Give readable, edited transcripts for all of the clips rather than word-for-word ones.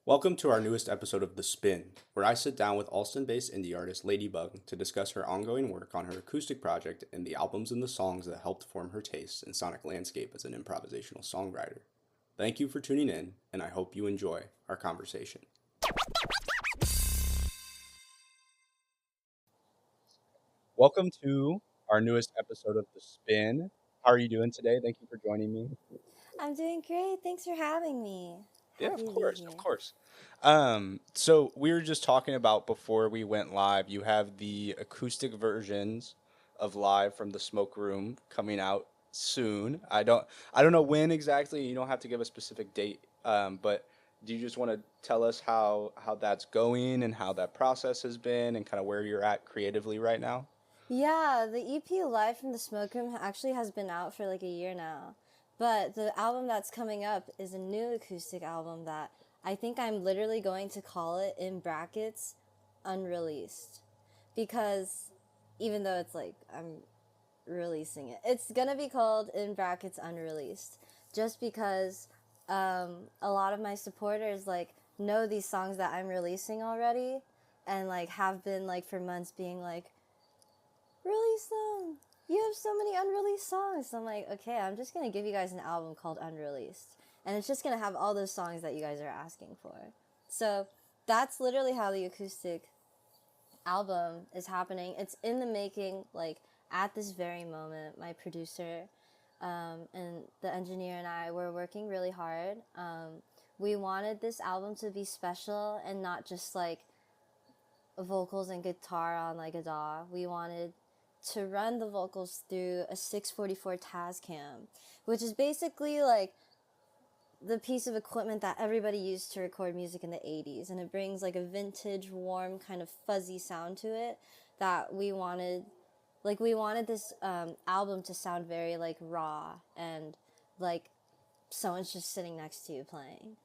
Welcome to our newest episode of The Spin, where I sit down with Allston-based indie artist ladybug to discuss her ongoing work on her acoustic project and the albums and the songs that helped form her tastes and sonic landscape as an improvisational songwriter. Thank you for tuning in, and I hope you enjoy our conversation. Welcome to our newest episode of The Spin. How are you doing today? Thank you for joining me. I'm doing great. Thanks for having me. Yeah, Happy of to be course, of here. course. So we were just talking about before we went live. You have the acoustic versions of Live from the Smoke Room coming out soon. I don't know when exactly. You don't have to give a specific date. But do you just want to tell us how that's going and how that process has been and kind of where you're at creatively right now? Yeah, the EP Live from the Smoke Room actually has been out for like a year now. But the album that's coming up is a new acoustic album that I think I'm literally going to call it in brackets unreleased. Because even though it's like I'm releasing it, it's gonna be called in brackets unreleased. Just because a lot of my supporters like know these songs that I'm releasing already and like have been like for months being like, release them. You have so many unreleased songs. So I'm like, okay, I'm just gonna give you guys an album called Unreleased, and it's just gonna have all those songs that you guys are asking for. So that's literally how the acoustic album is happening. It's in the making, like at this very moment. My producer and the engineer and I were working really hard. We wanted this album to be special and not just like vocals and guitar on like a DAW. We wanted to run the vocals through a 644 Tascam, which is basically like the piece of equipment that everybody used to record music in the 80s, and it brings like a vintage warm kind of fuzzy sound to it that we wanted this album to sound very like raw and like someone's just sitting next to you playing.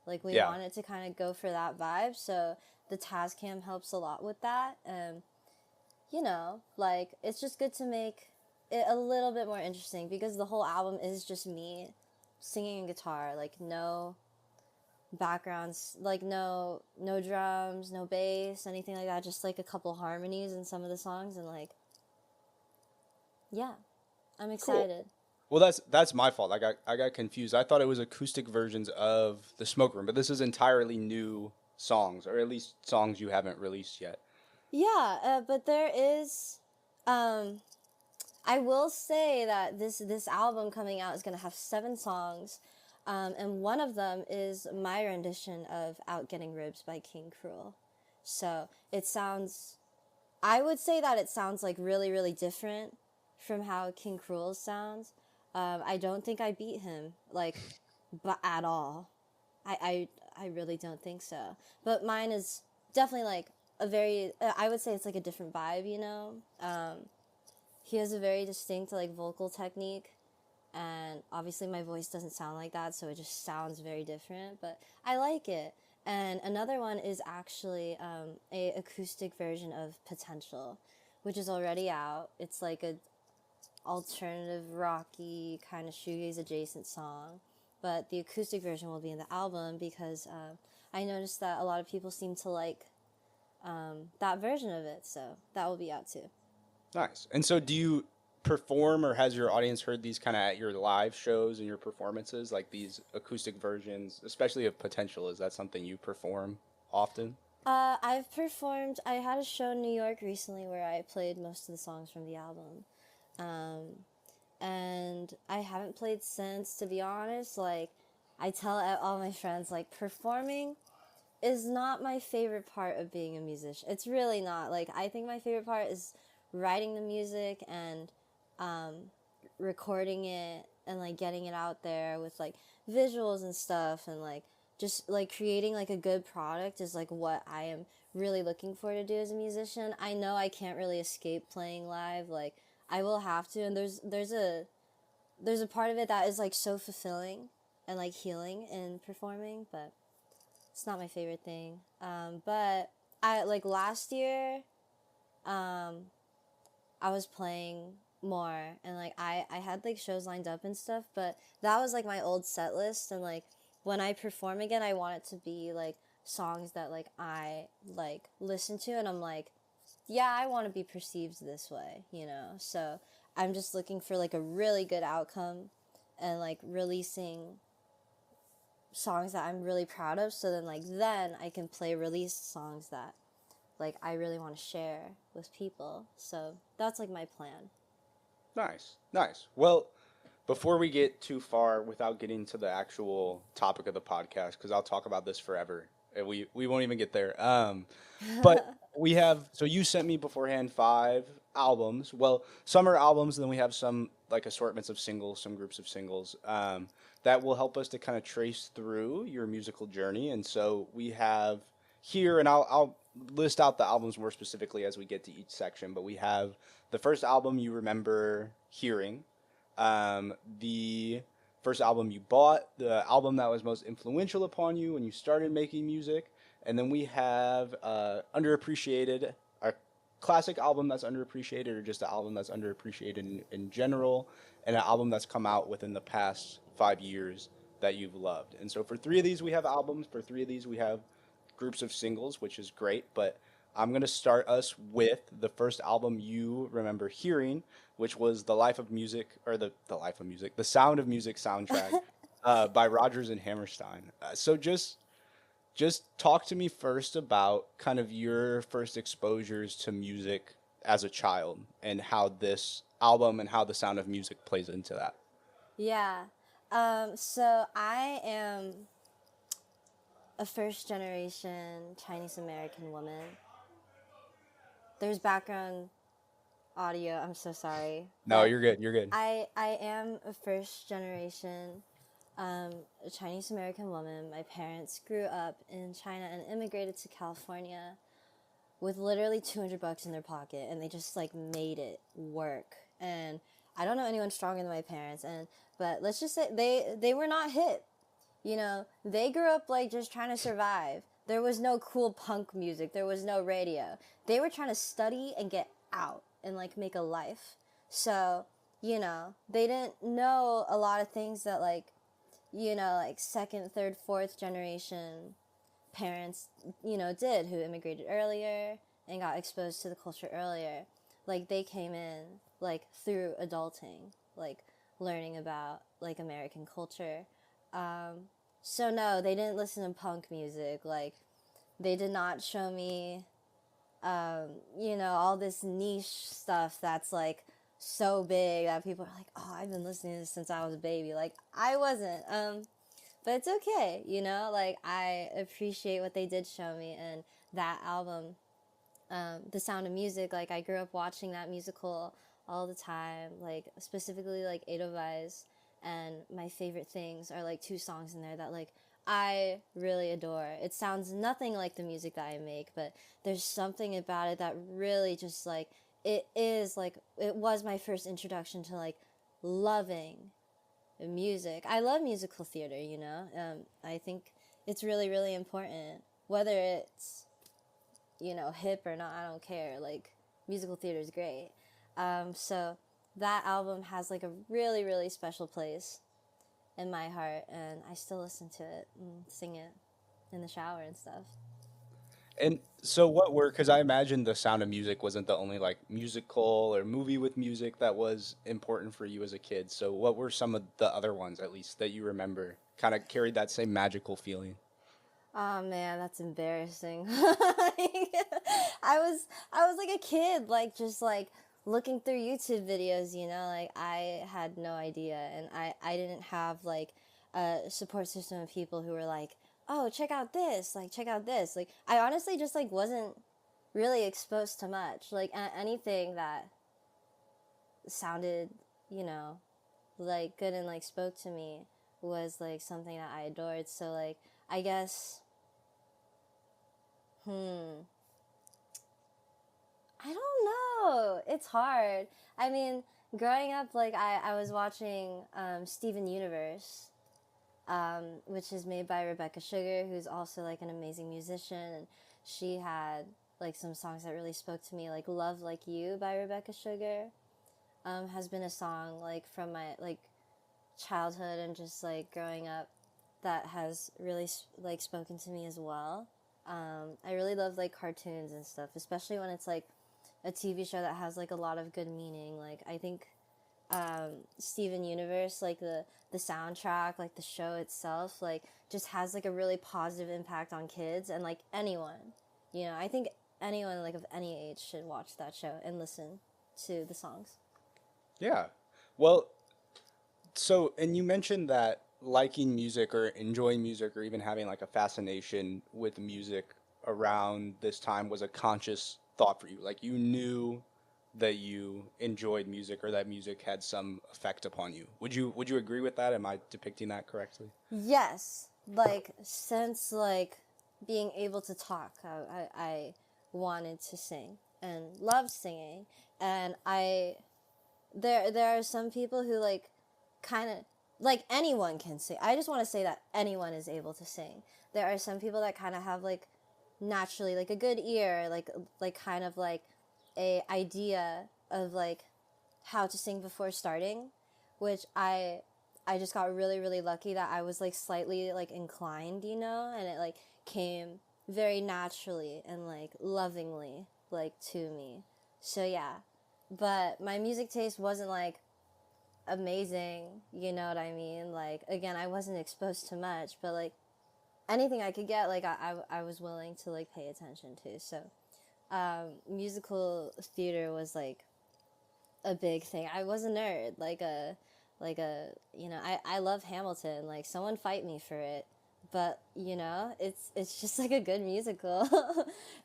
Like we Yeah. wanted to kind of go for that vibe, so the Tascam helps a lot with that. Like it's just good to make it a little bit more interesting because the whole album is just me singing and guitar, like no backgrounds, like no drums, no bass, anything like that, just like a couple harmonies in some of the songs and like yeah, I'm Cool. excited. Well, that's my fault. I got confused. I thought it was acoustic versions of the Smoke Room, but this is entirely new songs, or at least songs you haven't released yet. Yeah, but there is um I will say that this album coming out is going to have 7 songs, and one of them is my rendition of "Out Getting Ribs" by King Cruel. So it sounds, I would say that it sounds like really really different from how King Cruel sounds. I don't think I beat him like, but at all. I really don't think so. But mine is definitely like a very. I would say it's like a different vibe, you know. He has a very distinct like vocal technique, and obviously my voice doesn't sound like that, so it just sounds very different, but I like it. And another one is actually a acoustic version of Potential, which is already out. It's like a alternative rocky kind of shoegaze adjacent song, but the acoustic version will be in the album because I noticed that a lot of people seem to like that version of it, so that will be out too. Nice. And so, do you perform, or has your audience heard these kind of at your live shows and your performances, like these acoustic versions, especially of Potential? Is that something you perform often? I've performed. I had a show in New York recently where I played most of the songs from the album, um, and I haven't played since. To be honest, like I tell all my friends, like performing is not my favorite part of being a musician. It's really not. Like I think my favorite part is writing the music and um, recording it and like getting it out there with like visuals and stuff and like just like creating like a good product is like what I am really looking for to do as a musician. I know I can't really escape playing live. Like I will have to, and there's a part of it that is like so fulfilling and like healing in performing, but it's not my favorite thing. But I like last year, um, I was playing more and like I had like shows lined up and stuff, but that was like my old set list and like when I perform again I want it to be like songs that like I like listen to and I'm like, yeah, I want to be perceived this way, you know? So I'm just looking for like a really good outcome and like releasing songs that I'm really proud of. So then I can play released songs that like I really want to share with people. So that's like my plan. Nice, nice. Well, before we get too far without getting to the actual topic of the podcast, because I'll talk about this forever, and we won't even get there. But we have, so you sent me beforehand 5 albums. Well, some are albums, and then we have some like assortments of singles, some groups of singles. That will help us to kind of trace through your musical journey. And so we have here, and I'll list out the albums more specifically as we get to each section. But we have the first album you remember hearing, the first album you bought, the album that was most influential upon you when you started making music, and then we have underappreciated, a classic album that's underappreciated, or just an album that's underappreciated in general, and an album that's come out within the past 5 years that you've loved. And so for 3 of these, we have albums. For 3 of these, we have groups of singles, which is great. But I'm going to start us with the first album you remember hearing, which was The Life of Music, or the Life of Music, The Sound of Music soundtrack by Rodgers and Hammerstein. So just talk to me first about kind of your first exposures to music as a child and how this album and how The Sound of Music plays into that. Yeah. So I am a first generation Chinese American woman. There's background audio. I'm so sorry. No, But you're good. You're good. I am a first generation a Chinese American woman. My parents grew up in China and immigrated to California with literally $200 in their pocket, and they just like made it work. And I don't know anyone stronger than my parents. And but let's just say they were not hip. You know, they grew up like just trying to survive. There was no cool punk music. There was no radio. They were trying to study and get out and like make a life. So, you know, they didn't know a lot of things that like, you know, like second, third, fourth generation parents, you know, did, who immigrated earlier and got exposed to the culture earlier. Like they came in like through adulting, like learning about like American culture. So no, they didn't listen to punk music. Like they did not show me, you know, all this niche stuff that's like so big that people are like, oh, I've been listening to this since I was a baby. Like I wasn't. But it's okay, you know. Like I appreciate what they did show me, and that album, The Sound of Music. Like I grew up watching that musical all the time. Like specifically like Edelweiss, and my favorite things are like 2 songs in there that like I really adore. It sounds nothing like the music that I make, but there's something about it that really just like it is like it was my first introduction to like loving music. I love musical theater, you know. I think it's really, really important. Whether it's, you know, hip or not, I don't care. Like, musical theater is great. So that album has like a really, really special place in my heart, and I still listen to it and sing it in the shower and stuff. And so what were, because I imagine The Sound of Music wasn't the only like musical or movie with music that was important for you as a kid. So what were some of the other ones, at least, that you remember kind of carried that same magical feeling? Oh man, that's embarrassing. I was like a kid, like just like looking through YouTube videos, you know, like I had no idea, and I didn't have like a support system of people who were like, "Oh, check out this." Like, check out this. Like I honestly just like wasn't really exposed to much. Like anything that sounded, you know, like good and like spoke to me was like something that I adored. So like I guess I don't know. It's hard. I mean, growing up, like, I was watching Steven Universe, which is made by Rebecca Sugar, who's also, like, an amazing musician. And she had, like, some songs that really spoke to me, like Love Like You by Rebecca Sugar has been a song, like, from my, like, childhood and just, like, growing up that has really like spoken to me as well. I really love like cartoons and stuff, especially when it's like a TV show that has like a lot of good meaning. Like I think Steven Universe, like the soundtrack, like the show itself, like just has like a really positive impact on kids and like anyone. You know, I think anyone like of any age should watch that show and listen to the songs. Yeah. Well, so, and you mentioned that liking music or enjoying music or even having like a fascination with music around this time was a conscious thought for you. Like you knew that you enjoyed music or that music had some effect upon you. Would you agree with that? Am I depicting that correctly? Yes, like since like being able to talk, I wanted to sing and loved singing, and there are some people who like kind of like anyone can sing. I just want to say that anyone is able to sing. There are some people that kind of have like naturally like a good ear, like kind of like a idea of like how to sing before starting, which I just got really really lucky that I was like slightly like inclined, you know, and it like came very naturally and like lovingly like to me. So yeah, but my music taste wasn't like amazing, you know what I mean? Like again, I wasn't exposed to much, but like anything I could get, like I was willing to like pay attention to. So musical theater was like a big thing. I was a nerd, like a you know, I love Hamilton. Like someone fight me for it, but you know, it's just like a good musical,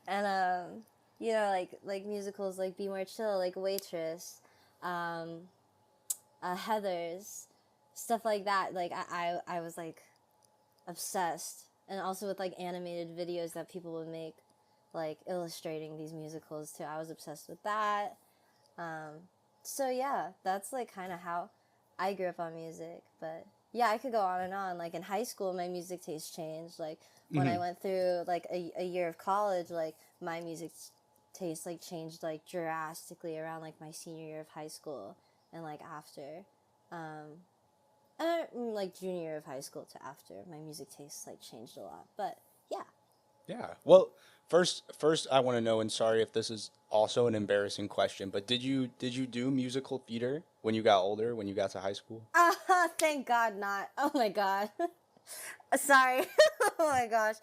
and you know, like musicals like Be More Chill, like Waitress, um, Heather's, stuff like that. Like I was like obsessed, and also with like animated videos that people would make, like illustrating these musicals too. I was obsessed with that. Um, so yeah, that's like kind of how I grew up on music. But yeah, I could go on and on. Like in high school, my music taste changed. Like when I Hmm. went through like a year of college, like my music taste like changed like drastically around like my senior year of high school and like after. Um, like junior year of high school to after, my music taste like changed a lot. But yeah. Yeah. Well, first I want to know, and sorry if this is also an embarrassing question, but did you do musical theater when you got older, when you got to high school? Thank God not. Oh my God. Sorry. Oh my gosh.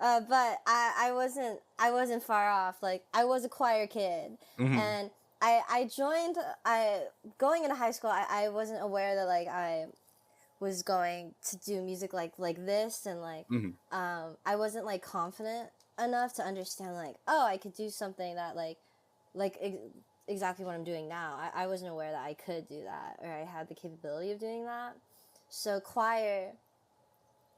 But I wasn't far off. Like I was a choir kid, Hmm. and I joined. I going into high school. I wasn't aware that like I was going to do music like this, and like Hmm. I wasn't like confident enough to understand like, oh, I could do something that like ex- exactly what I'm doing now. I wasn't aware that I could do that or I had the capability of doing that. So choir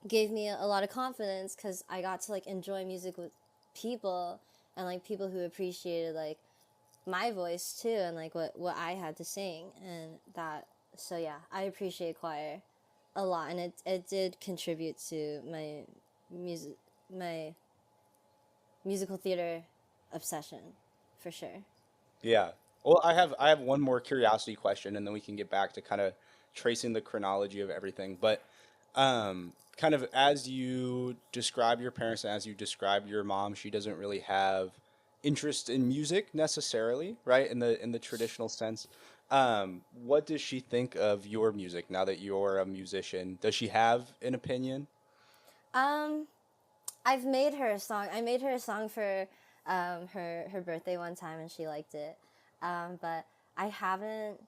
gave me a lot of confidence because I got to like enjoy music with people, and like people who appreciated like my voice too, and like what I had to sing, and that. So yeah, I appreciate choir a lot, and it did contribute to music my musical theater obsession for sure. Yeah. Well, I have one more curiosity question, and then we can get back to kind of tracing the chronology of everything. But kind of as you describe your parents and as you describe your mom, she doesn't really have interest in music necessarily, right? In the traditional sense. What does she think of your music now that you're a musician? Does she have an opinion? Um, I've made her a song. I made her a song for her birthday one time, and she liked it. But I haven't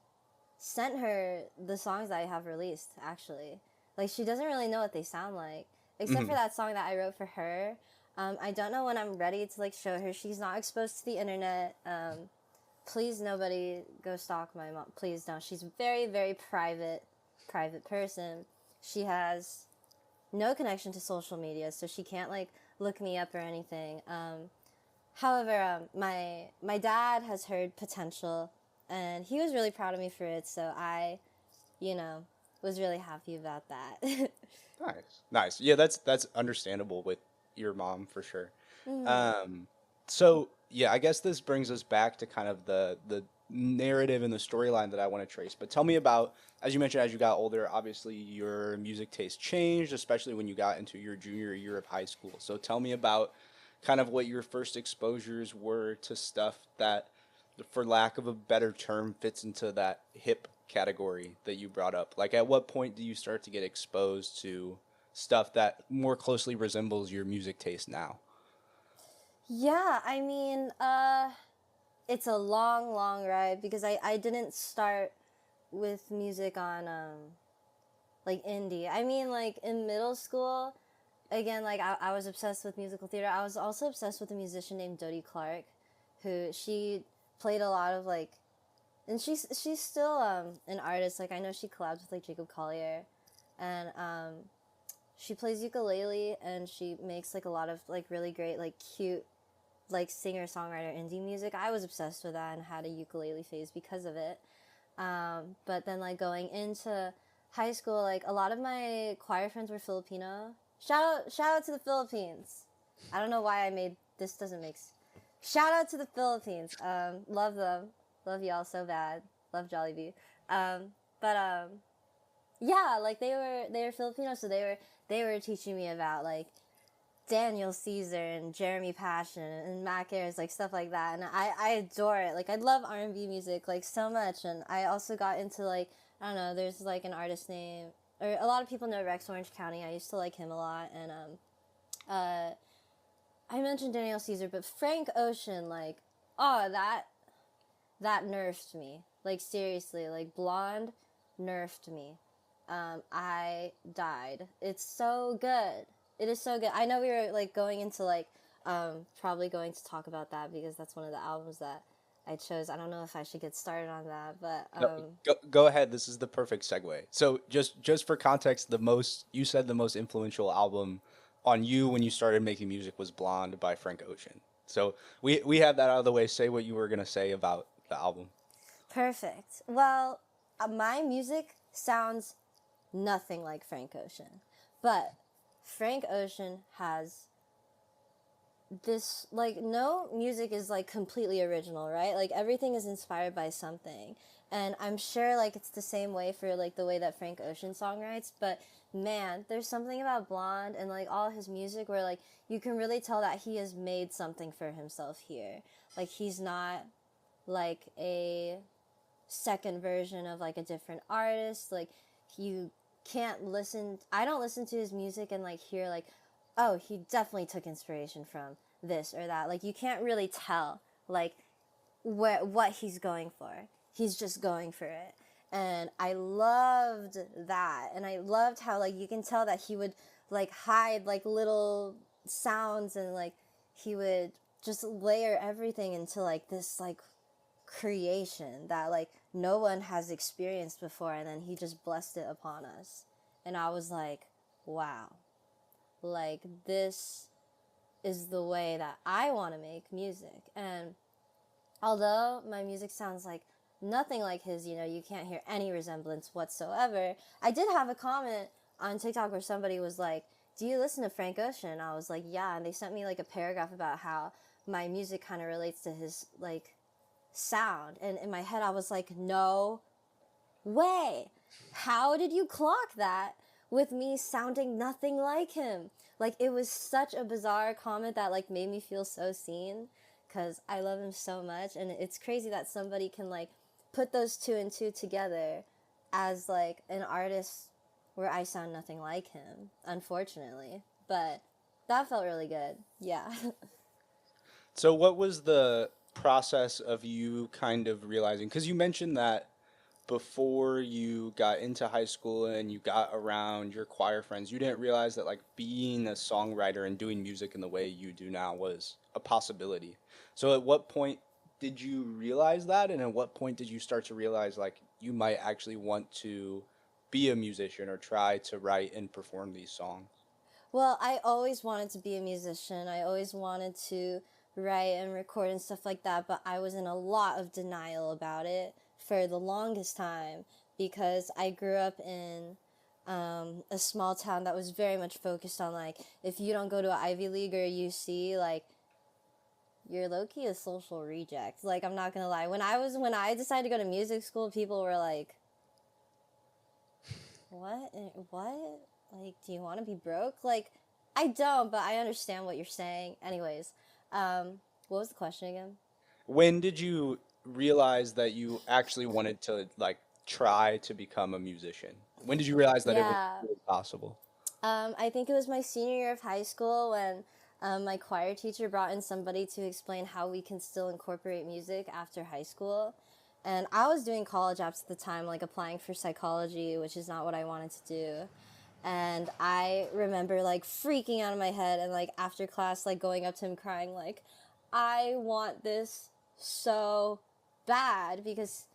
sent her the songs that I have released. Actually, like she doesn't really know what they sound like, except for Hmm. that song that I wrote for her. I don't know when I'm ready to like show her. She's not exposed to the internet. Please, nobody go stalk my mom. Please don't. She's a very very private person. She has no connection to social media, so she can't like look me up or anything. However, my dad has heard potential, and he was really proud of me for it. So I, you know, was really happy about that. Nice, nice. Yeah, that's understandable with your mom for sure. Mm-hmm. Um, so yeah, I guess this brings us back to kind of the narrative and the storyline that I want to trace. But tell me about, as you mentioned, as you got older, obviously your music taste changed, especially when you got into your junior year of high school. So tell me about kind of what your first exposures were to stuff that, for lack of a better term, fits into that hip category that you brought up. Like, at what point do you start to get exposed to stuff that more closely resembles your music taste now? Yeah, I mean, it's a long, long ride because I didn't start with music on like indie. I mean, like in middle school, again, like I was obsessed with musical theater. I was also obsessed with a musician named Dodie Clark, who she played a lot of like, and she's still an artist. Like I know she collabs with like Jacob Collier, and she plays ukulele and she makes like a lot of like really great like cute like singer songwriter indie music. I was obsessed with that and had a ukulele phase because of it. But then like going into high school, like a lot of my choir friends were Filipino. Shout out to the Philippines. I don't know why I made this doesn't make shout out to the Philippines. Love them. Love y'all so bad. Love Jollibee. But yeah, like they were Filipino, so they were teaching me about like Daniel Caesar and Jeremy Passion and Mac Ayres, like stuff like that, and I adore it. Like I love R&B music like so much, and I also got into like I don't know. There's like an artist name, or a lot of people know Rex Orange County. I used to like him a lot, and uh, I mentioned Daniel Caesar, but Frank Ocean, like oh that nerfed me. Like seriously, like Blonde nerfed me. I died. It's so good. It is so good. I know we were like going into like probably going to talk about that because that's one of the albums that I chose. I don't know if I should get started on that, but No, go ahead. This is the perfect segue. So just for context, the most you said the most influential album on you when you started making music was Blonde by Frank Ocean. So we have that out of the way. Say what you were gonna say about the album. perfect. Well, my music sounds nothing like Frank Ocean, but Frank Ocean has this like no music is like completely original, right? Like everything is inspired by something, and I'm sure like it's the same way for like the way that Frank Ocean songwrites. But man, there's something about Blonde and like all his music where like you can really tell that he has made something for himself here. Like he's not like a second version of like a different artist. Like you can't listen, I don't listen to his music and like hear like, oh, he definitely took inspiration from this or that. Like you can't really tell like what he's going for. He's just going for it. And I loved that. And I loved how like you can tell that he would like hide like little sounds, and like he would just layer everything into like this like creation that like no one has experienced before, and then he just blessed it upon us. And I was like, wow, like this is the way that I want to make music. And although my music sounds like nothing like his, you know, you can't hear any resemblance whatsoever. I did have a comment on TikTok where somebody was like, do you listen to Frank Ocean? I was like, yeah. And they sent me like a paragraph about how my music kind of relates to his like sound. And in my head I was like, no way. How did you clock that with me sounding nothing like him? Like it was such a bizarre comment that like made me feel so seen, because I love him so much. And it's crazy that somebody can like put those two and two together as like an artist where I sound nothing like him, unfortunately. But that felt really good. Yeah. So what was the process of you kind of realizing? Because you mentioned that before you got into high school and you got around your choir friends, you didn't realize that like being a songwriter and doing music in the way you do now was a possibility. So at what point did you realize that, and at what point did you start to realize like you might actually want to be a musician or try to write and perform these songs? Well, I always wanted to be a musician. I always wanted to write and record and stuff like that, but I was in a lot of denial about it for the longest time because I grew up in a small town that was very much focused on like if you don't go to an Ivy League or UC, like you're low-key a social reject. Like, I'm not gonna lie. When I decided to go to music school, people were like, what? What? Like, do you want to be broke? Like, I don't, but I understand what you're saying. Anyways, what was the question again? When did you realize that you actually wanted to like try to become a musician? When did you realize that it was Yeah, really possible? I think it was my senior year of high school when my choir teacher brought in somebody to explain how we can still incorporate music after high school. And I was doing college apps at the time, like applying for psychology, which is not what I wanted to do. And I remember like freaking out of my head and like after class, like going up to him crying, like, I want this so bad because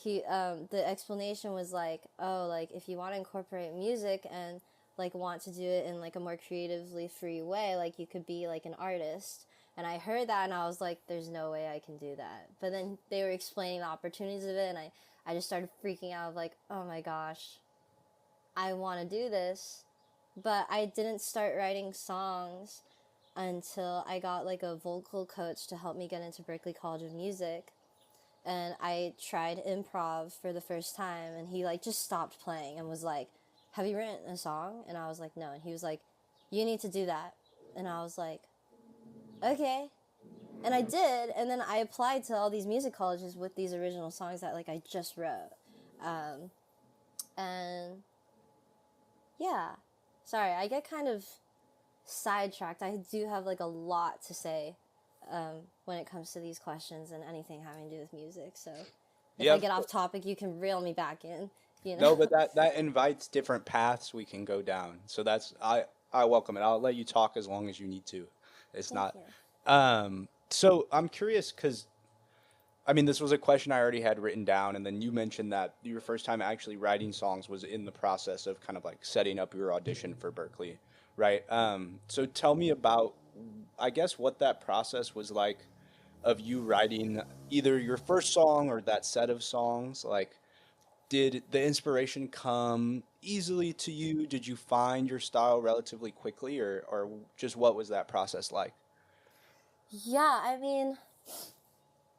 the explanation was like, oh, like if you want to incorporate music and like want to do it in like a more creatively free way, like you could be like an artist. And I heard that and I was like, there's no way I can do that. But then they were explaining the opportunities of it and I just started freaking out of like, oh my gosh, I want to do this. But I didn't start writing songs until I got like a vocal coach to help me get into Berklee College of Music. And I tried improv for the first time and he like just stopped playing and was like, have you written a song? And I was like, no. And he was like, you need to do that. And I was like, okay. And I did, and then I applied to all these music colleges with these original songs that like I just wrote. And yeah, sorry, I get kind of sidetracked. I do have like a lot to say when it comes to these questions and anything having to do with music. So if Yeah, I get off topic, you can reel me back in. You know. no, but that invites different paths we can go down. So that's I welcome it. I'll let you talk as long as you need to. It's Thank not. you. So I'm curious because I mean this was a question I already had written down, and then you mentioned that your first time actually writing songs was in the process of kind of like setting up your audition for Berkeley, right? So tell me about, I guess, what that process was like of you writing either your first song or that set of songs. Like, did the inspiration come easily to you? Did you find your style relatively quickly, or just what was that process like? Yeah, I mean,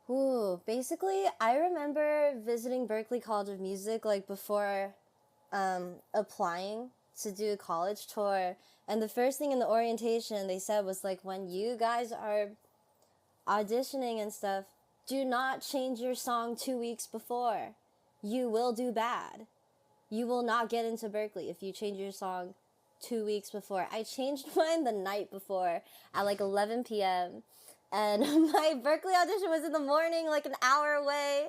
ooh, basically, I remember visiting Berklee College of Music like before applying to do a college tour. And the first thing in the orientation they said was like, when you guys are auditioning and stuff, do not change your song 2 weeks before. You will do bad. You will not get into Berklee if you change your song 2 weeks before. I changed mine the night before at like 11 p.m. And my Berklee audition was in the morning, like an hour away.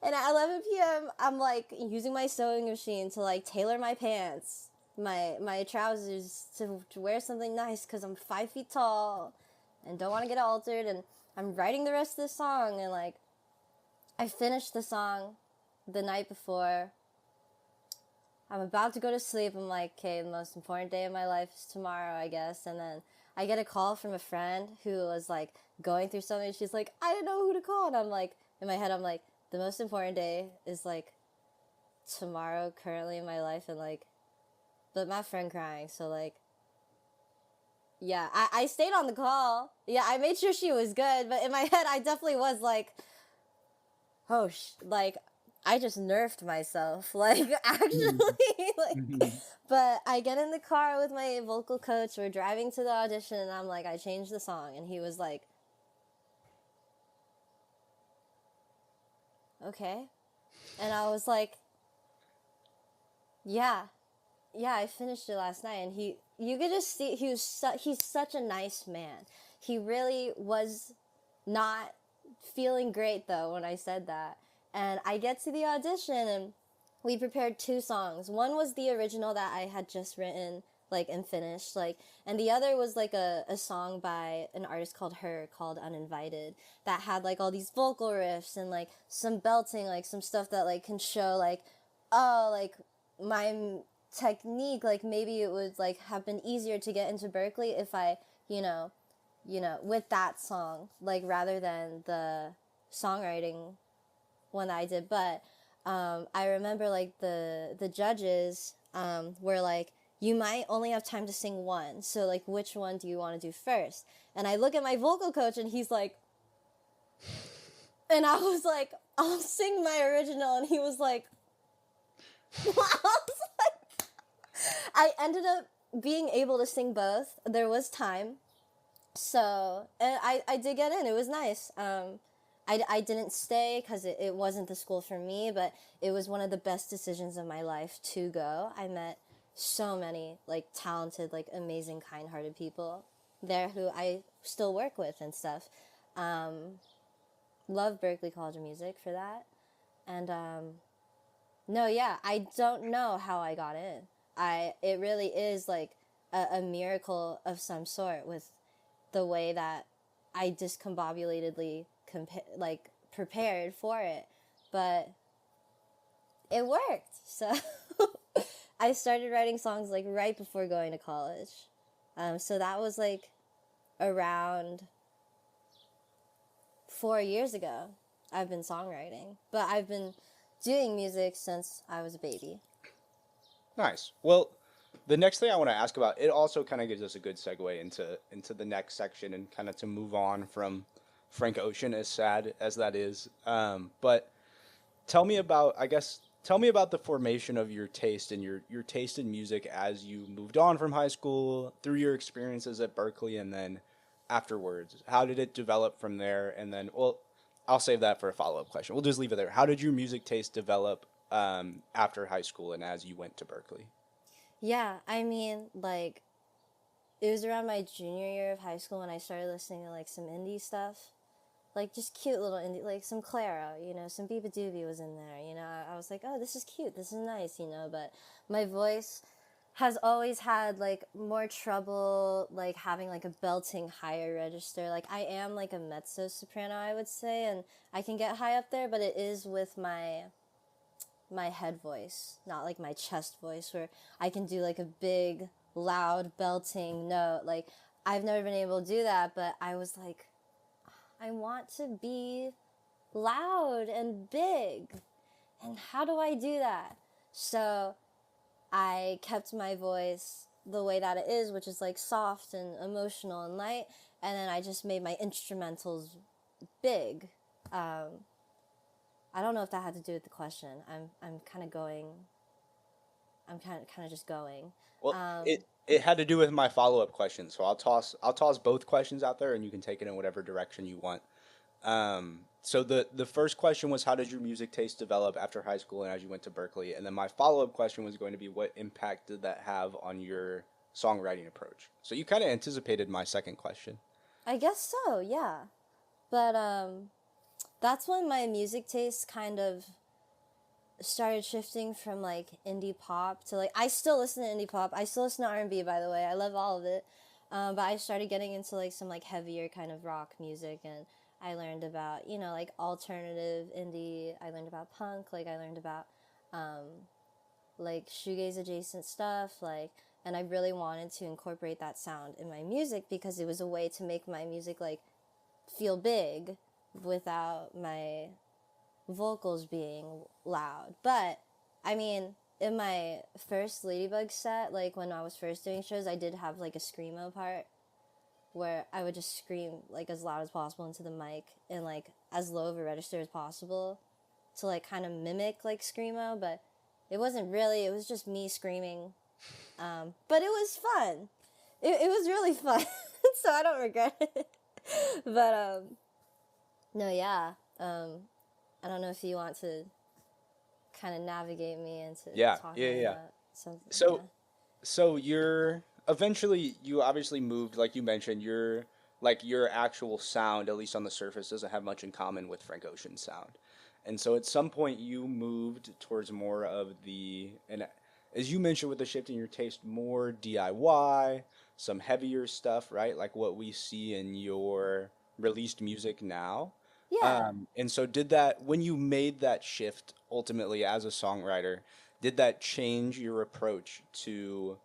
And at 11 p.m., I'm like using my sewing machine to like tailor my pants, my trousers to wear something nice because I'm 5 feet tall and don't want to get altered. And I'm writing the rest of the song. And like, I finished the song the night before. I'm about to go to sleep. I'm like, okay, the most important day of my life is tomorrow, I guess. And then I get a call from a friend who was like going through something. She's like, I didn't know who to call. And I'm like, in my head, I'm like, the most important day is like tomorrow currently in my life. And like, but my friend crying. So like, yeah, I stayed on the call. Yeah, I made sure she was good. But in my head, I definitely was like, oh, like, I just nerfed myself, like, actually, like, but I get in the car with my vocal coach, we're driving to the audition, and I'm like, I changed the song, and he was like, okay, and I was like, yeah, I finished it last night, and you could just see, he's such a nice man. He really was not feeling great, though, when I said that. And I get to the audition, and we prepared 2 songs. One was the original that I had just written, like, and finished, like, and the other was, like, a song by an artist called Her, called Uninvited, that had, like, all these vocal riffs and, like, some belting, like, some stuff that, like, can show, like, oh, like, my technique, like, maybe it would, like, have been easier to get into Berklee if I, with that song, like, rather than the songwriting one that I did. But I remember like the judges were like, you might only have time to sing one, so like which one do you want to do first? And I look at my vocal coach and he's like, And I was like, I'll sing my original. And he was like, I was like, I ended up being able to sing both. There was time. So, and I did get in. It was nice. I didn't stay because it wasn't the school for me, but it was one of the best decisions of my life to go. I met so many, like, talented, like, amazing, kind-hearted people there who I still work with and stuff. Love Berklee College of Music for that. And, no, yeah, I don't know how I got in. It really is, like, a miracle of some sort with the way that I discombobulatedly prepared for it, but it worked. So I started writing songs like right before going to college. So that was like around 4 years ago. I've been songwriting, but I've been doing music since I was a baby. Nice. Well, the next thing I want to ask about, it also kind of gives us a good segue into the next section and kind of to move on from Frank Ocean, as sad as that is. But tell me about the formation of your taste and your taste in music as you moved on from high school, through your experiences at Berklee, and then afterwards. How did it develop from there? And then, well, I'll save that for a follow-up question. We'll just leave it there. How did your music taste develop after high school and as you went to Berklee? Yeah, I mean, like, it was around my junior year of high school when I started listening to, like, some indie stuff. Like, just cute little indie, like, some Clara, some Biba Doobie was in there, I was like, oh, this is cute, this is nice, but my voice has always had, like, more trouble, like, having, like, a belting higher register. Like, I am, like, a mezzo-soprano, I would say, and I can get high up there, but it is with my head voice, not like my chest voice, where I can do like a big, loud, belting note. Like, I've never been able to do that, but I was like, I want to be loud and big. And how do I do that? So I kept my voice the way that it is, which is like soft and emotional and light. And then I just made my instrumentals big. I don't know if that had to do with the question. I'm kind of going. I'm kind of just going. Well, it had to do with my follow-up question, so I'll toss both questions out there, and you can take it in whatever direction you want. So the first question was, how did your music taste develop after high school and as you went to Berklee? And then my follow-up question was going to be, what impact did that have on your songwriting approach? So you kind of anticipated my second question. I guess so, yeah. But that's when my music taste kind of started shifting from like indie pop to like, I still listen to indie pop. I still listen to R&B, by the way. I love all of it. But I started getting into like some like heavier kind of rock music, and I learned about, like alternative indie. I learned about punk. Like, I learned about like shoegaze adjacent stuff. Like, and I really wanted to incorporate that sound in my music because it was a way to make my music like feel big without my vocals being loud. But I mean, in my first Ladybug set, like when I was first doing shows, I did have like a screamo part where I would just scream like as loud as possible into the mic and like as low of a register as possible to like kind of mimic like screamo, but it wasn't really, it was just me screaming. But it was fun. It was really fun. So I don't regret it. But no, yeah. I don't know if you want to kind of navigate me into Yeah, yeah, talking yeah. about something. So so you obviously moved, like you mentioned, your actual sound, at least on the surface, doesn't have much in common with Frank Ocean's sound. And so at some point you moved towards more of and as you mentioned with the shift in your taste, more DIY, some heavier stuff, right? Like what we see in your released music now. Yeah. And so did that, when you made that shift ultimately as a songwriter, did that change your approach to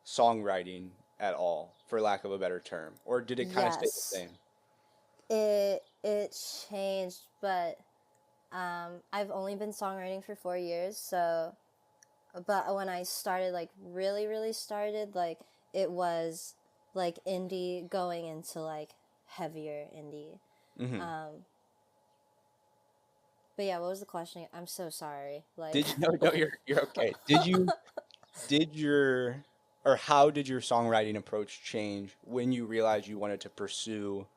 songwriting at all, for lack of a better term? Or did it kind of stay the Yes. same? It changed, but I've only been songwriting for 4 years, so but when I started, like really, really started, like it was like indie going into like heavier indie. Hmm. But yeah, what was the question? I'm so sorry. Like, Did you? No, you're okay. Did your or how did your songwriting approach change when you realized you wanted to pursue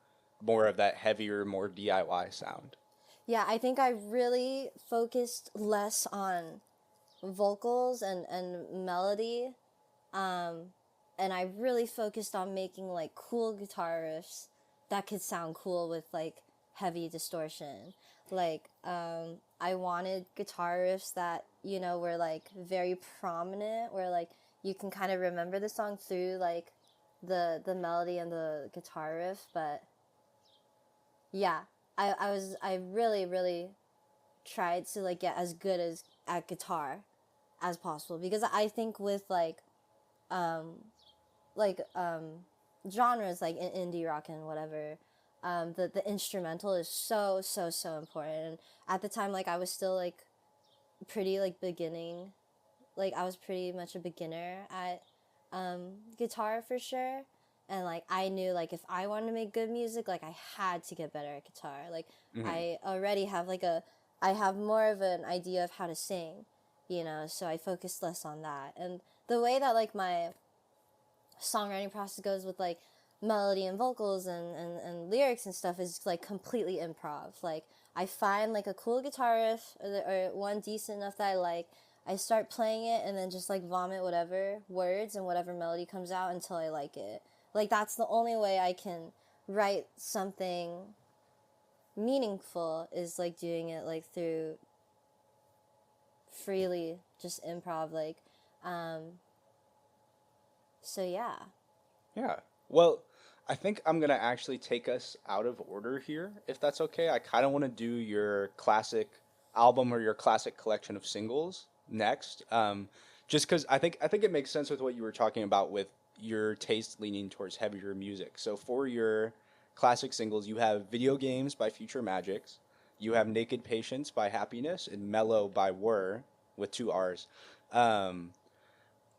more of that heavier, more DIY sound? yeah, I think I really focused less on vocals and melody. Um, and I really focused on making like cool guitar riffs that could sound cool with like heavy distortion. Like, I wanted guitar riffs that, you know, were like very prominent, where like you can kind of remember the song through like the melody and the guitar riff. But yeah, I really, really tried to like get as good as at guitar as possible, because I think with um like genres like indie rock and whatever, the instrumental is so important. And at the time, like I was still like pretty like beginning, like I was pretty much a beginner at guitar for sure. And like I knew, like if I wanted to make good music, like I had to get better at guitar. Like Hmm. I already have like I have more of an idea of how to sing, you know, so I focused less on that. And the way that like my songwriting process goes with like melody and vocals and lyrics and stuff is like completely improv. Like I find like a cool guitar riff, or one decent enough that I like. I start playing it and then just like vomit whatever words and whatever melody comes out until I like it. Like that's the only way I can write something meaningful, is like doing it like through freely just improv, like um so yeah. Yeah. Well, I think I'm gonna actually take us out of order here, if that's okay. I kind of want to do your classic album or your classic collection of singles next, just because I think it makes sense with what you were talking about with your taste leaning towards heavier music. So for your classic singles, you have "Video Games" by Future Magics, you have "Naked Patience" by Happiness, and "Mellow" by Were with two R's. Um,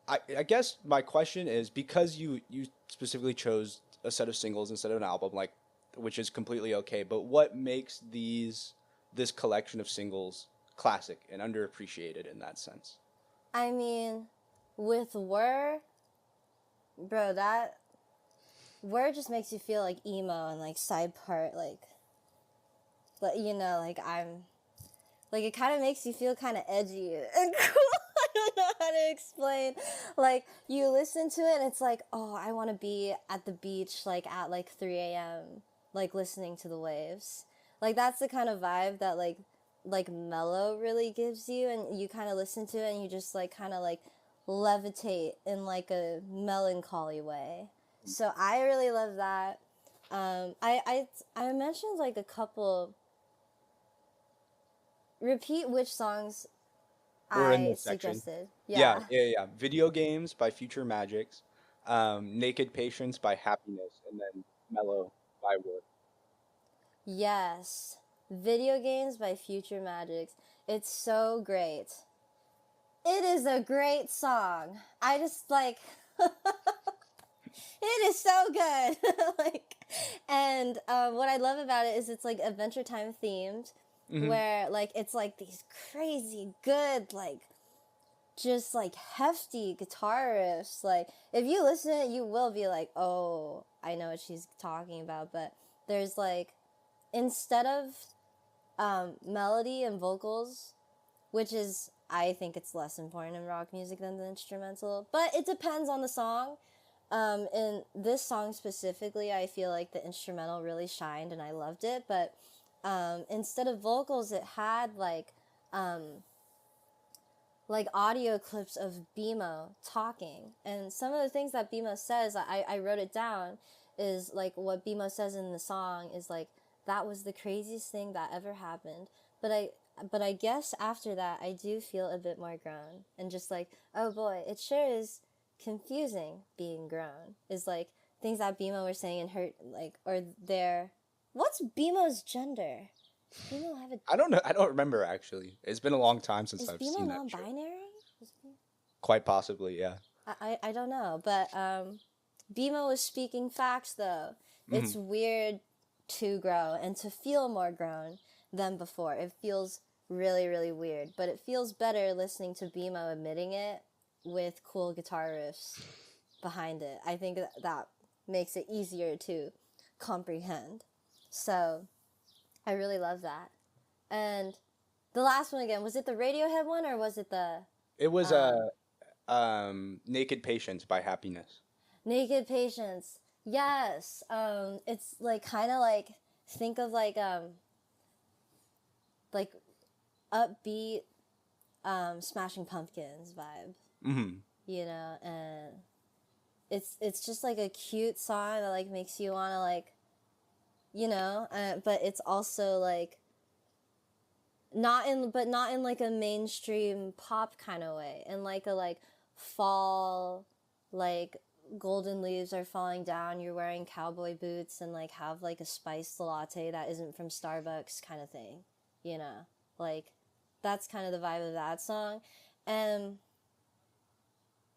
I guess my question is, because you specifically chose a set of singles instead of an album, like, which is completely okay. But what makes this collection of singles classic and underappreciated in that sense? I mean, with Were, bro, that Were just makes you feel like emo and like side part, like, but you know, like I'm, like it kind of makes you feel kind of edgy and cool. I don't know how to explain. Like you listen to it and it's like, oh, I want to be at the beach, like at like 3 a.m., like listening to the waves. Like that's the kind of vibe that like Mellow really gives you, and you kind of listen to it and you just like kind of like levitate in like a melancholy way. So I really love that. I mentioned like a couple. Repeat which songs We're in I this section. suggested. Yeah, Yeah. yeah, yeah. "Video Games" by Future Magics, "Naked Patience" by Happiness, and then "Mellow" by Word. Yes. Video Games by Future Magics. It's so great. It is a great song. I just like it is so good. Like, and what I love about it is it's like Adventure Time themed, Hmm. where like it's like these crazy good like just like hefty guitar riffs. Like if you listen to it, you will be like, oh, I know what she's talking about. But there's like, instead of melody and vocals, which is, I think it's less important in rock music than the instrumental, but it depends on the song. In this song specifically, I feel like the instrumental really shined and I loved it. But instead of vocals, it had like audio clips of BMO talking. And some of the things that BMO says, I wrote it down, is like what BMO says in the song is like, that was the craziest thing that ever happened. But I guess after that I do feel a bit more grown. And just like, oh boy, it sure is confusing being grown. Is like things that BMO were saying in her, like, or their, what's BMO's gender? Does BMO have a, I don't know. I don't remember actually. It's been a long time since is I've BMO seen that show. non-binary? Is Quite possibly, yeah. I don't know, but BMO was speaking facts though. Hmm. It's weird to grow and to feel more grown than before. It feels really, really weird. But it feels better listening to BMO admitting it with cool guitar riffs behind it. I think that makes it easier to comprehend. So I really love that. And the last one again, was it the Radiohead one or was it the It was um, Naked Patience by Happiness. Naked Patience? Yes. It's like kind of like think of like upbeat Smashing Pumpkins vibe, Hmm. and it's just like a cute song that like makes you want to like but it's also like not in like a mainstream pop kind of way, in like a like fall, like golden leaves are falling down, you're wearing cowboy boots and like have like a spiced latte that isn't from Starbucks kind of thing, you know, like that's kind of the vibe of that song. And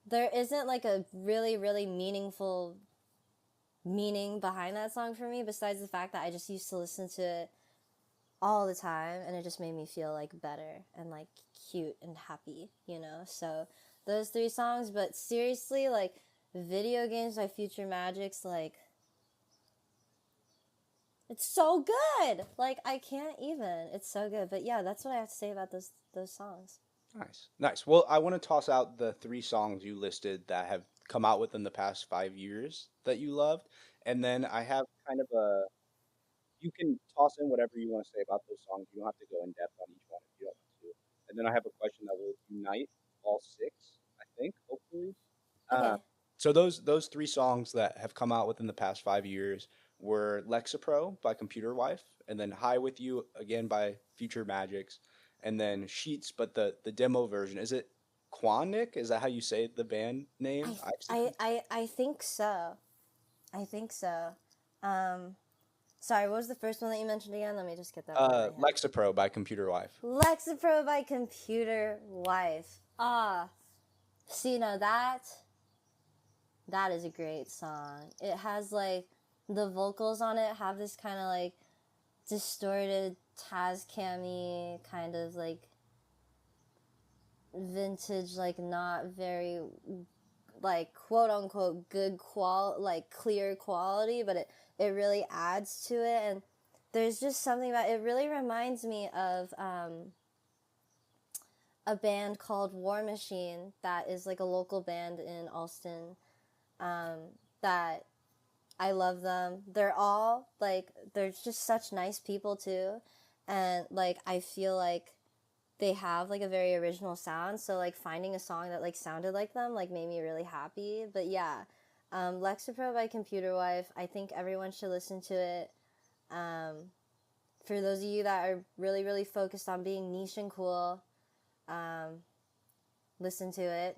there isn't like a really really meaningful meaning behind that song for me, besides the fact that I just used to listen to it all the time and it just made me feel like better and like cute and happy, So those three songs, but seriously, like Video Games by Future Magic's like it's so good. Like I can't even. It's so good. But yeah, that's what I have to say about those songs. Nice, nice. Well, I want to toss out the three songs you listed that have come out within the past 5 years that you loved, and then I have kind of a. You can toss in whatever you want to say about those songs. You don't have to go in depth on each one if you don't want to. And then I have a question that will unite all six, I think, hopefully. Uh, Okay. so those three songs that have come out within the past 5 years were Lexapro by Computer Wife, and then High with You again by Future Magics, and then Sheets, but the demo version. Is it Quanic? Is that how you say the band name? I actually couldn't. I think so. I think so. Um Sorry, what was the first one that you mentioned again? Let me just get that one in my head. Lexapro by Computer Wife. Lexapro by Computer Wife. Ah, see, now that is a great song. It has like the vocals on it have this kind of like distorted Tascam-y kind of like vintage, like not very like quote unquote good like clear quality, but it really adds to it. And there's just something about it really reminds me of a band called War Machine that is like a local band in Allston, that I love them. They're all like they're just such nice people too, and like I feel like they have like a very original sound. So like finding a song that like sounded like them like made me really happy. But yeah, Lexapro by Computer Wife. I think everyone should listen to it. Um, for those of you that are really really focused on being niche and cool, listen to it.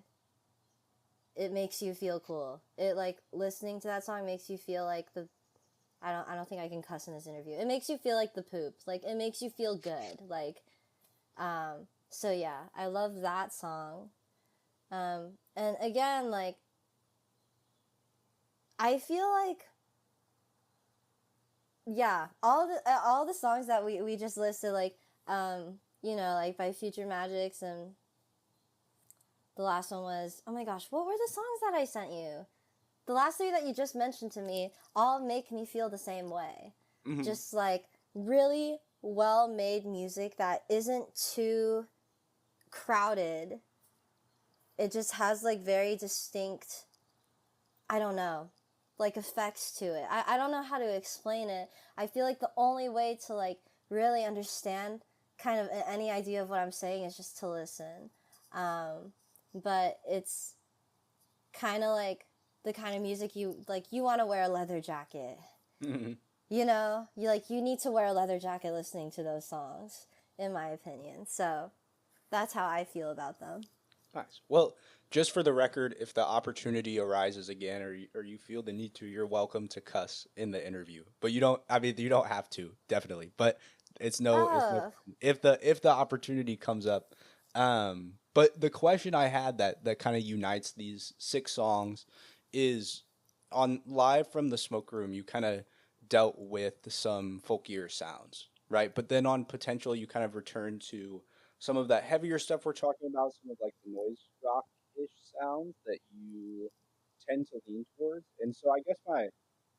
It makes you feel cool. It like listening to that song makes you feel like the I don't think I can cuss in this interview. It makes you feel like the poop. Like it makes you feel good. Like so yeah, I love that song. And again, like I feel like yeah, all the songs that we just listed, like like by Future Magics, and the last one was, oh my gosh, what were the songs that I sent you? The last three that you just mentioned to me all make me feel the same way. Hmm. Just like really well made music that isn't too crowded. It just has like very distinct, I don't know, like effects to it. I don't know how to explain it. I feel like the only way to like really understand kind of any idea of what I'm saying is just to listen. But it's kind of like the kind of music you want to wear a leather jacket. Hmm. You need to wear a leather jacket listening to those songs, in my opinion. So that's how I feel about them. Nice. Well, just for the record, if the opportunity arises again, or you feel the need to, you're welcome to cuss in the interview. But you don't. I mean, you don't have to, definitely. But it's no Oh, problem. If the opportunity comes up. But the question I had that kind of unites these six songs is on live from the smoke room. You kind of dealt with some folkier sounds, right? But then on potential, you kind of return to some of that heavier stuff we're talking about, some of like the noise rock-ish sounds that you tend to lean towards. And so I guess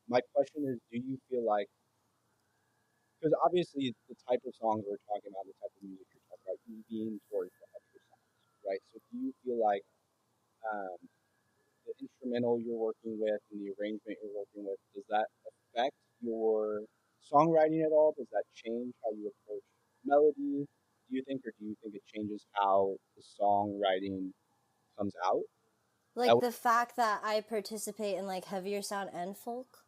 my question is, do you feel like, because obviously the type of songs we're talking about, the type of music you're talking about, you lean towards the heavier sounds, right? So do you feel like um, the instrumental you're working with and the arrangement you're working with, does that affect your songwriting at all? Does that change how you approach melody? Do you think, or do you think it changes how the songwriting comes out? Like the fact that I participate in like heavier sound and folk.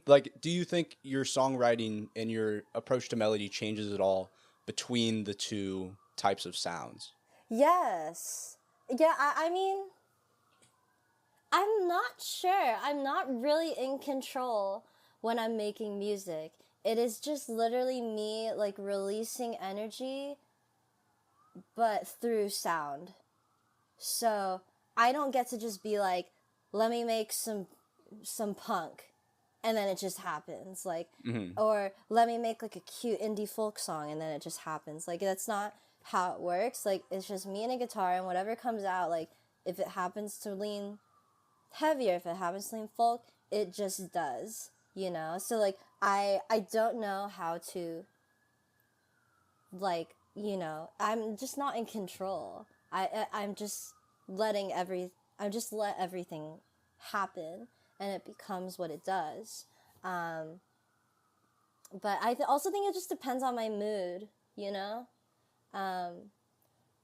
Like, do you think your songwriting and your approach to melody changes at all between the two types of sounds? Yes. Yeah, I mean, I'm not sure. I'm not really in control when I'm making music. It is just literally me like releasing energy, but through sound. So I don't get to just be like, let me make some punk, and then it just happens. Like, or let me make like a cute indie folk song, and then it just happens. Like that's not how it works. Like it's just me and a guitar, and whatever comes out. Like if it happens to lean heavier, if it happens to lean folk, it just does. You know. So like I don't know how to like I'm just not in control. I'm just letting I just let everything happen, and it becomes what it does. But also think it just depends on my mood, you know.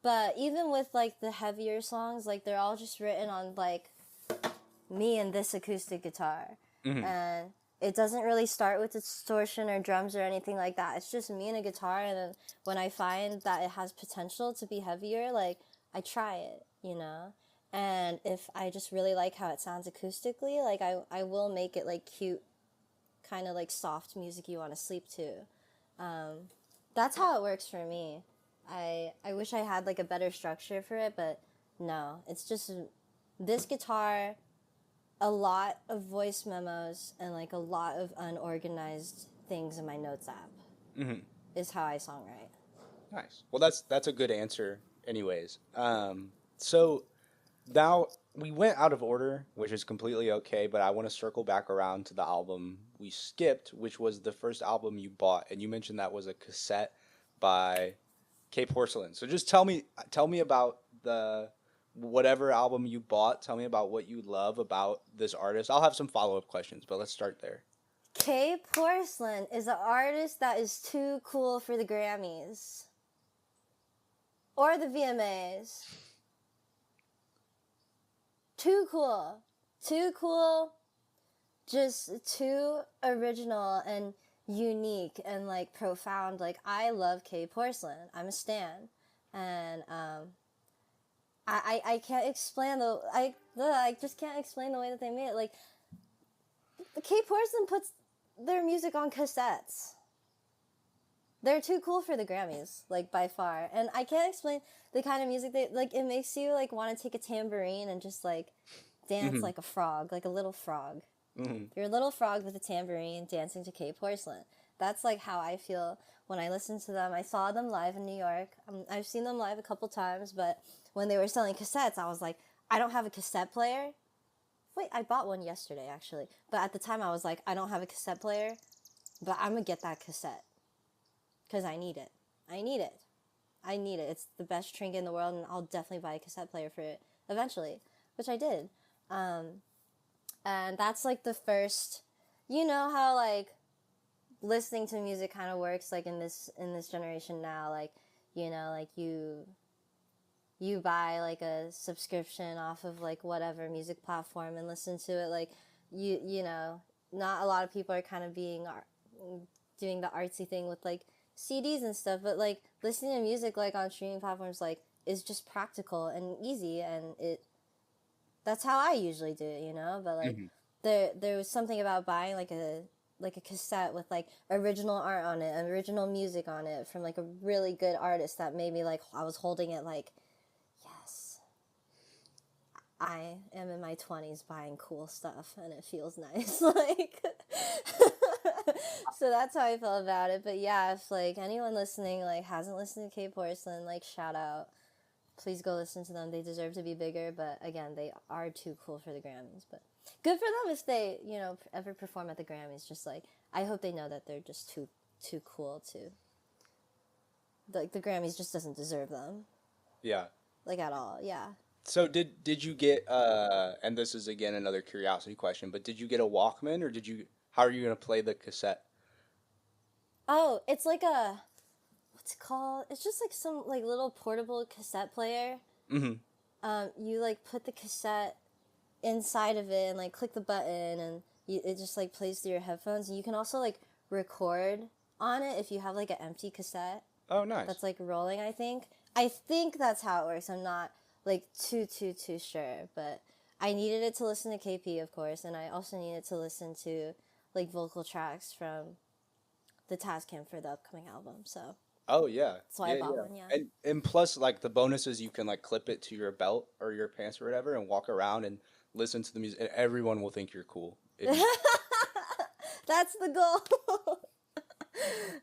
But even with like the heavier songs, like they're all just written on like me and this acoustic guitar, and it doesn't really start with distortion or drums or anything like that. It's just me and a guitar, and then when I find that it has potential to be heavier, like I try it, you know. And if I just really like how it sounds acoustically, like I will make it like cute, kind of like soft music you want to sleep to. That's how it works for me. I wish I had like a better structure for it, but no, it's just this guitar, a lot of voice memos, and like a lot of unorganized things in my notes app is how I songwrite. Nice. Well, that's a good answer, anyways. So now we went out of order, which is completely okay, but I want to circle back around to the album we skipped, which was the first album you bought, and you mentioned that was a cassette by K Porcelain. So just tell me about the whatever album you bought. Tell me about what you love about this artist. I'll have some follow-up questions, but let's start there. K Porcelain is an artist that is too cool for the Grammys or the VMAs. Too cool. Too cool. Just too original and unique and like profound. Like I love K Porcelain. I'm a stan. And I can't explain I just can't explain the way that they made it. Like K Porcelain puts their music on cassettes. They're too cool for the Grammys, like by far. And I can't explain the kind of music they like. It makes you like want to take a tambourine and just like dance like a frog, like a little frog. You're a little frog with a tambourine dancing to K Porcelain. That's like how I feel when I listen to them. I saw them live in New York. I've seen them live a couple times, but when they were selling cassettes, I was like, I don't have a cassette player. Wait, I bought one yesterday actually. But at the time I was like, I don't have a cassette player, but I'm gonna get that cassette. Because I need it. I need it. I need it. It's the best trinket in the world, and I'll definitely buy a cassette player for it eventually, which I did. And that's like the first, you know how like listening to music kind of works like in this generation now, like, you know, like you buy like a subscription off of like whatever music platform and listen to it. Like you know, not a lot of people are kind of doing the artsy thing with like CDs and stuff, but like listening to music like on streaming platforms like is just practical and easy, and that's how I usually do it, you know. But like there was something about buying like a cassette with like original art on it, original music on it from like a really good artist that made me like I was holding it like, yes, I am in my 20s buying cool stuff and it feels nice. Like So that's how I feel about it. But yeah, if like anyone listening like hasn't listened to K Porcelain, like shout out. Please go listen to them. They deserve to be bigger, but again, they are too cool for the Grammys. But good for them if they, you know, ever perform at the Grammys. Just like I hope they know that they're just too cool to. Like the Grammys just doesn't deserve them. Yeah. Like at all. Yeah. So did you get and this is again another curiosity question, but did you get a Walkman or did you how are you gonna play the cassette? Oh, it's like a what's it called? It's just like some like little portable cassette player. Mm-hmm. You like put the cassette inside of it and like click the button and it just like plays through your headphones. And you can also like record on it if you have like an empty cassette Oh, nice. that's like rolling. I think that's how it works. I'm not like too sure, but I needed it to listen to KP, of course, and I also needed to listen to like vocal tracks from the Tascam for the upcoming album. So Oh yeah. that's why I Yeah, bought yeah. one. Yeah. And plus like the bonus is you can like clip it to your belt or your pants or whatever and walk around and listen to the music and everyone will think you're cool if you That's the goal.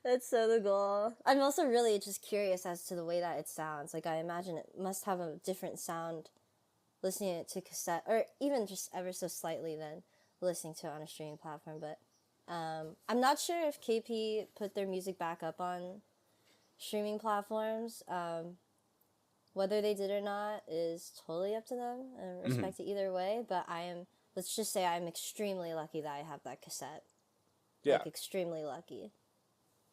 That's so the goal. I'm also really just curious as to the way that it sounds. Like I imagine it must have a different sound listening it to cassette, or even just ever so slightly than listening to it on a streaming platform. But I'm not sure if KP put their music back up on streaming platforms. Whether they did or not is totally up to them, and Mhm. respect it either way. But let's just say I'm extremely lucky that I have that cassette. Yeah. Like extremely lucky.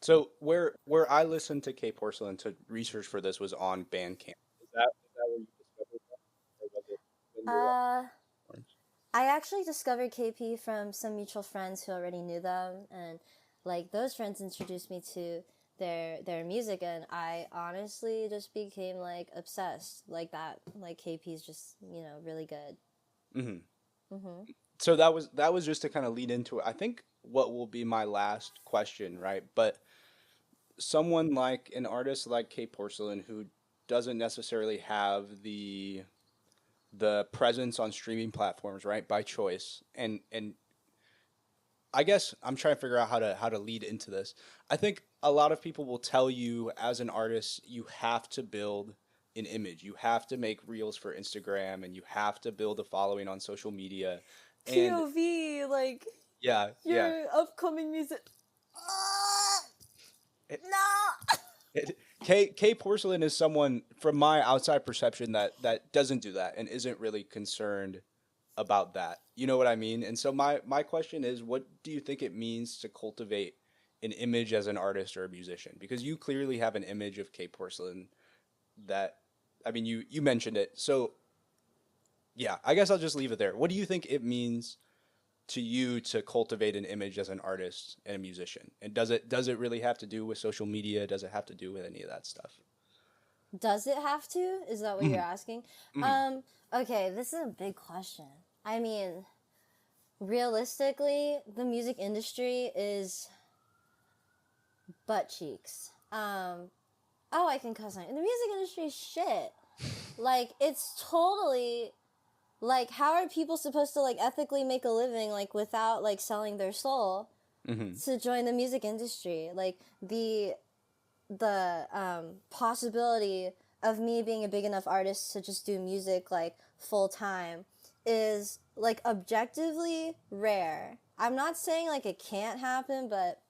So where I listened to K Porcelain to research for this was on Bandcamp. Is that where you discovered that? Or was it when you were Uh, on I actually discovered KP from some mutual friends who already knew them, and like those friends introduced me to their music, and I honestly just became like obsessed like that. Like KP's just really good. Mhm. Hmm. So that was just to kind of lead into it. I think what will be my last question, right? But someone like an artist like K Porcelain who doesn't necessarily have the presence on streaming platforms, right, by choice, and I guess I'm trying to figure out how to lead into this. I think a lot of people will tell you as an artist you have to build an image. You have to make reels for Instagram and you have to build a following on social media. And POV, like yeah, yeah. your upcoming music. Ah, It, no. K Porcelain is someone from my outside perception that doesn't do that and isn't really concerned about that. You know what I mean? And so my question is, what do you think it means to cultivate an image as an artist or a musician? Because you clearly have an image of K Porcelain that, I mean, you mentioned it. So yeah, I guess I'll just leave it there. What do you think it means to you to cultivate an image as an artist and a musician? And does it really have to do with social media? Does it have to do with any of that stuff? Does it have to? Is that what you're Mhm, asking? mhm, Okay, this is a big question. I mean, realistically, the music industry is butt cheeks. Oh, I can cuss on it. The music industry is shit. Like, it's totally like, how are people supposed to like ethically make a living like without like selling their soul mhm, to join the music industry? Like the possibility of me being a big enough artist to just do music like full time is like objectively rare. I'm not saying like it can't happen, but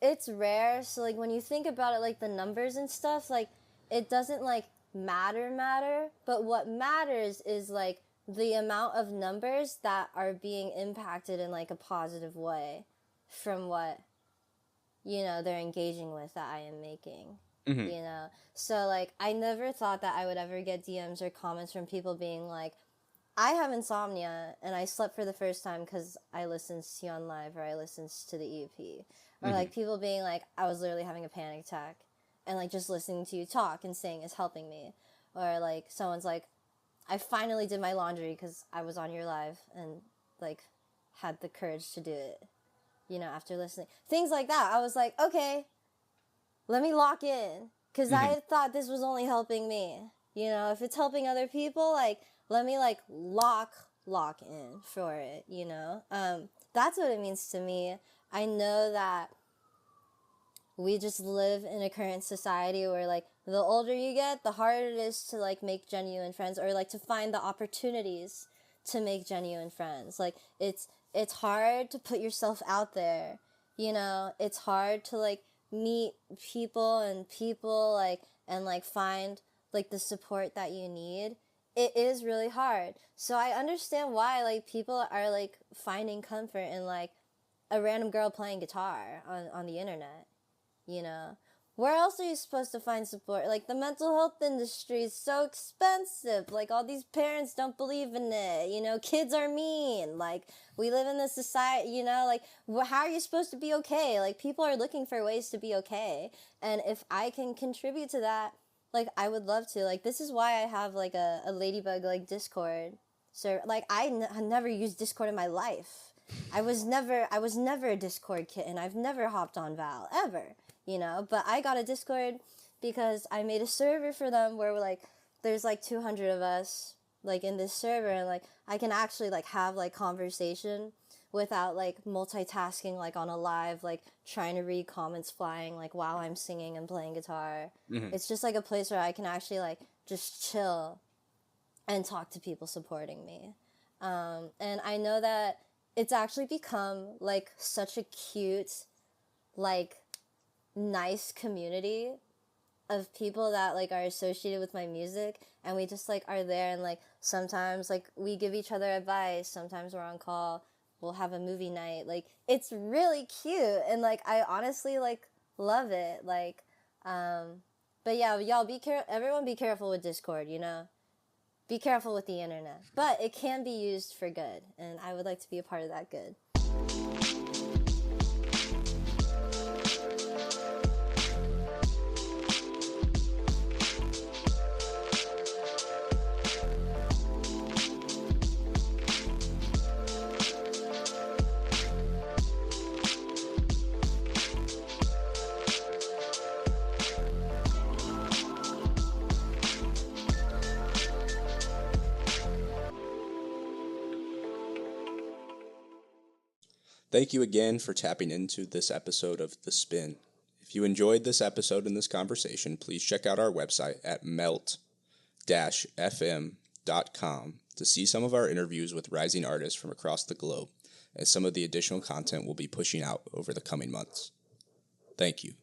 it's rare. So like when you think about it, like the numbers and stuff, like it doesn't like matter, but what matters is like the amount of numbers that are being impacted in like a positive way from what they're engaging with that I am making. mhm, So like I never thought that I would ever get DMs or comments from people being like, I have insomnia and I slept for the first time because I listened to you on live or I listened to the EP. Or mhm. like people being like, I was literally having a panic attack and like just listening to you talk and sing is helping me. Or like someone's like, I finally did my laundry because I was on your live and like had the courage to do it, after listening. Things like that. I was like, okay, let me lock in because Mhm. I thought this was only helping me. If it's helping other people, like let me like lock in for it. That's what it means to me. I know that we just live in a current society where like the older you get, the harder it is to like make genuine friends, or like to find the opportunities to make genuine friends. Like it's hard to put yourself out there. You know, it's hard to like meet people and people like and like find like the support that you need. It is really hard. So I understand why like people are like finding comfort in like a random girl playing guitar on the internet, you know. Where else are you supposed to find support? Like, the mental health industry is so expensive. Like, all these parents don't believe in it. You know, kids are mean. Like, we live in this society, you know, like, how are you supposed to be okay? Like, people are looking for ways to be okay. And if I can contribute to that, like, I would love to. Like, this is why I have, like, a ladybug, like, Discord. So, like, I never used Discord in my life. I was never a Discord kitten. I've never hopped on Val, ever. You know, but I got a Discord because I made a server for them where like there's like 200 of us like in this server, and like I can actually like have like conversation without like multitasking like on a live, like trying to read comments flying like while I'm singing and playing guitar. It's just like a place where I can actually like just chill and talk to people supporting me. And I know that it's actually become like such a cute, like nice community of people that like are associated with my music, and we just like are there, and like sometimes like we give each other advice, sometimes we're on call, we'll have a movie night. Like, it's really cute, and like I honestly like love it. Like but yeah, y'all everyone be careful with Discord, you know. Be careful with the internet, but it can be used for good, and I would like to be a part of that good. Thank you again for tapping into this episode of The Spin. If you enjoyed this episode and this conversation, please check out our website at melt-fm.com to see some of our interviews with rising artists from across the globe and some of the additional content we'll be pushing out over the coming months. Thank you.